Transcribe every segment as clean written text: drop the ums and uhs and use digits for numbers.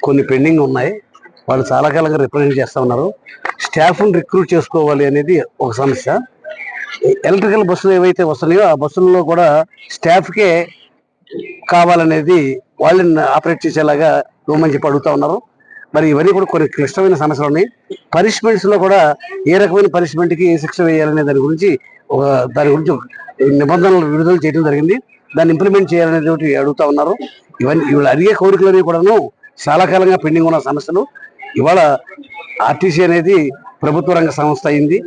కొన్ని పెండింగ్ ఉన్నాయి. వాళ్ళు చాలా కాలంగా రిప్రజెంట్ చేస్తా ఉన్నారు. స్టాఫ్ను రిక్రూట్ చేసుకోవాలి అనేది ఒక సమస్య. ఎలక్ట్రికల్ బస్సులు ఏవైతే వస్తున్నాయో ఆ బస్సుల్లో కూడా స్టాఫ్కే కావాలనేది వాళ్ళని ఆపరేట్ చేసేలాగా ఇవ్వమని చెప్పి అడుగుతా ఉన్నారు. మరి ఇవన్నీ కూడా కొన్ని క్లిష్టమైన సమస్యలు ఉన్నాయి. పనిష్మెంట్స్లో కూడా ఏ రకమైన పనిష్మెంట్కి ఏ శిక్ష వేయాలనే దాని గురించి నిబంధనలు విడుదల చేయడం జరిగింది. దాన్ని ఇంప్లిమెంట్ చేయాలనేది అడుగుతా ఉన్నారు. ఇవన్నీ ఇవాళ అడిగే కోరికలన్నీ కూడాను చాలా కాలంగా పెండింగ్ ఉన్న సమస్యలు. ఇవాళ ఆర్టీసీ అనేది ప్రభుత్వ రంగ సంస్థ అయింది.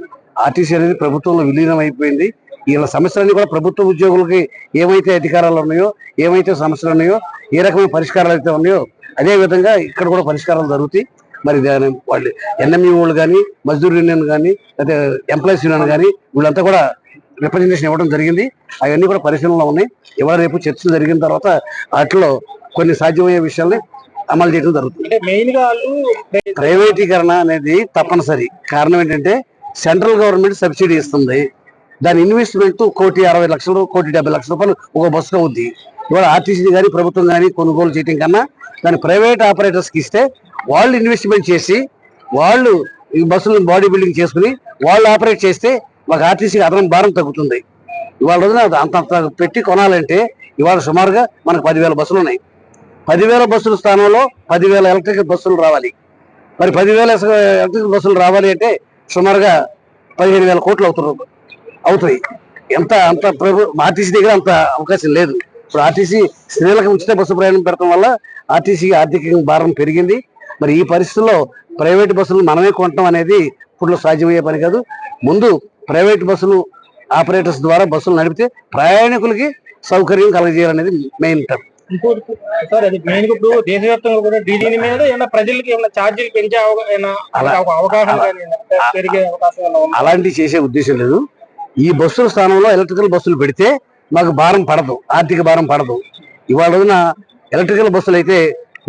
ఆర్టీసీ అనేది ప్రభుత్వంలో విలీనం అయిపోయింది. ఇలా సమస్యలన్నీ కూడా ప్రభుత్వ ఉద్యోగులకి ఏమైతే అధికారాలు ఉన్నాయో, ఏమైతే సమస్యలు ఉన్నాయో, ఏ రకమైన పరిష్కారాలు అయితే ఉన్నాయో అదే విధంగా ఇక్కడ కూడా పరిష్కారాలు జరుగుతాయి. మరి దాని వాళ్ళు ఎన్ఎంఈ వాళ్ళు కానీ, మజ్దూర్ యూనియన్ కానీ, లేదా ఎంప్లాయీస్ యూనియన్ కానీ వీళ్ళంతా కూడా రిప్రజెంటేషన్ ఇవ్వడం జరిగింది. అవన్నీ కూడా పరిశీలనలో ఉన్నాయి. ఇవాళ రేపు చర్చలు జరిగిన తర్వాత వాటిలో కొన్ని సాధ్యమయ్యే విషయాల్ని అమలు చేయడం జరుగుతుంది. ప్రైవేటీకరణ అనేది తప్పనిసరి. కారణం ఏంటంటే సెంట్రల్ గవర్నమెంట్ సబ్సిడీ ఇస్తుంది. దాని ఇన్వెస్ట్మెంట్ 1,60,00,000 1,70,00,000 ఒక బస్సుకు అవుద్ది. ఇవాళ ఆర్టీసీ కానీ ప్రభుత్వం కానీ కొనుగోలు చేయడం కన్నా దాని ప్రైవేట్ ఆపరేటర్స్కి ఇస్తే వాళ్ళు ఇన్వెస్ట్మెంట్ చేసి వాళ్ళు ఈ బస్సులను బాడీ బిల్డింగ్ చేసుకుని వాళ్ళు ఆపరేట్ చేస్తే మాకు ఆర్టీసీకి అదనం భారం తగ్గుతుంది. ఇవాళ రోజున అంత పెట్టి కొనాలంటే ఇవాళ సుమారుగా మనకు 10,000 బస్సులు ఉన్నాయి. 10,000 బస్సుల స్థానంలో 10,000 ఎలక్ట్రికల్ బస్సులు రావాలి. మరి 10,000 ఎలక్ట్రికల్ బస్సులు రావాలి అంటే సుమారుగా 15,000 కోట్లు అవుతాయి. అంత ఆర్టీసీ దగ్గర అంత అవకాశం లేదు. ఇప్పుడు ఆర్టీసీ స్త్రీలకు ఉచిత బస్సు ప్రయాణం పెడతాం వల్ల ఆర్టీసీ ఆర్థిక భారం పెరిగింది. మరి ఈ పరిస్థితుల్లో ప్రైవేట్ బస్సులు మనమే కొనటం అనేది ఇప్పుడు సాధ్యమయ్యే పని కాదు. ముందు ప్రైవేట్ బస్సులు ఆపరేటర్స్ ద్వారా బస్సులు నడిపితే ప్రయాణికులకి సౌకర్యం కలగజేయాలనేది మెయిన్ టర్మ్. దేశవ్యాప్తంగా కూడా డీడీ మీద ప్రజలకి ఛార్జీలు పెంచే అవకాశం అలాంటివి చేసే ఉద్దేశం లేదు. ఈ బస్సుల స్థానంలో ఎలక్ట్రికల్ బస్సులు పెడితే మాకు భారం పడదు, ఆర్థిక భారం పడదు. ఇవాళ రోజున ఎలక్ట్రికల్ బస్సులు అయితే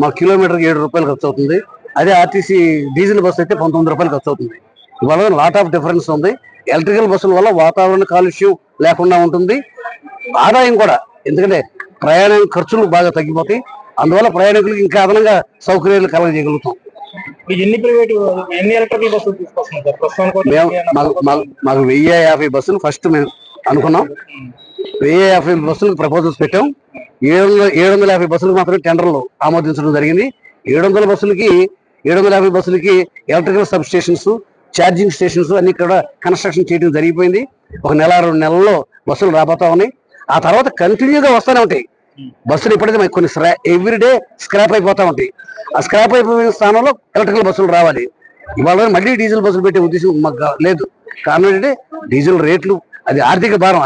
మాకు కిలోమీటర్కి 7 రూపాయలు ఖర్చు అవుతుంది. అదే ఆర్టీసీ డీజిల్ బస్సు అయితే 19 రూపాయలు ఖర్చు అవుతుంది. ఇవాళ లాట్ ఆఫ్ డిఫరెన్స్ ఉంది. ఎలక్ట్రికల్ బస్సుల వల్ల వాతావరణ కాలుష్యం లేకుండా ఉంటుంది, ఆదాయం కూడా. ఎందుకంటే ప్రయాణ ఖర్చులు బాగా తగ్గిపోతాయి. అందువల్ల ప్రయాణికులకు ఇంకా అదనంగా సౌకర్యాలు కలగజేయగలుగుతాం. మాకు 1,050 బస్సులు ఫస్ట్ మేము అనుకున్నాం. 1,050 బస్సులకు ప్రపోజల్స్ పెట్టాం. 750 బస్సులకు మాత్రమే టెండర్లు ఆమోదించడం జరిగింది. 750 బస్సులకి electrical sub stations, charging stations అన్ని కూడా కన్స్ట్రక్షన్ చేయడం జరిగిపోయింది. 1 నెల 2 నెలల్లో బస్సులు రాబోతా ఉన్నాయి. ఆ తర్వాత కంటిన్యూగా వస్తూనే ఉంటాయి బస్సులు. ఇప్పటికీ కొన్ని ఎవ్రీడే స్క్రాప్ అయిపోతా ఉంటాయి. ఆ స్క్రాప్ అయిపోయిన స్థానంలో ఎలక్ట్రికల్ బస్సులు రావాలి. ఇవాళ మళ్ళీ డీజిల్ బస్సులు పెట్టే ఉద్దేశం మాకు లేదు. కారణం ఏంటంటే డీజిల్ రేట్లు అది ఆర్థిక భారం.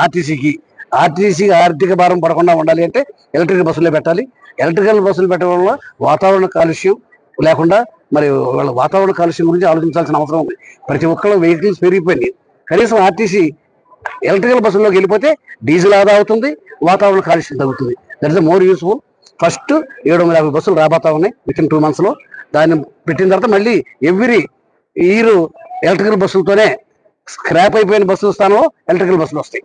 ఆర్టీసీకి ఆర్థిక భారం పడకుండా ఉండాలి అంటే ఎలక్ట్రికల్ బస్సులే పెట్టాలి. ఎలక్ట్రికల్ బస్సులు పెట్టడం వల్ల వాతావరణ కాలుష్యం లేకుండా, మరి వాళ్ళ వాతావరణ కాలుష్యం గురించి ఆలోచించాల్సిన అవసరం ఉంది. ప్రతి ఒక్కళ్ళు వెహికల్స్ పెరిగిపోయింది. కనీసం ఆర్టీసీ ఎలక్ట్రికల్ బస్సుల్లోకి వెళ్ళిపోతే డీజిల్ ఆదా అవుతుంది, వాతావరణ కాలుష్యం తగ్గుతుంది. That is more useful. First 750 బస్సులు రాబోతా ఉన్నాయి విత్ ఇన్ 2 months లో. దాన్ని పెట్టిన తర్వాత మళ్ళీ ఎవ్రీ ఇయర్ ఎలక్ట్రికల్ బస్సులతోనే స్క్రాప్ అయిపోయిన బస్సుల స్థానంలో ఎలక్ట్రికల్ బస్సులు వస్తాయి.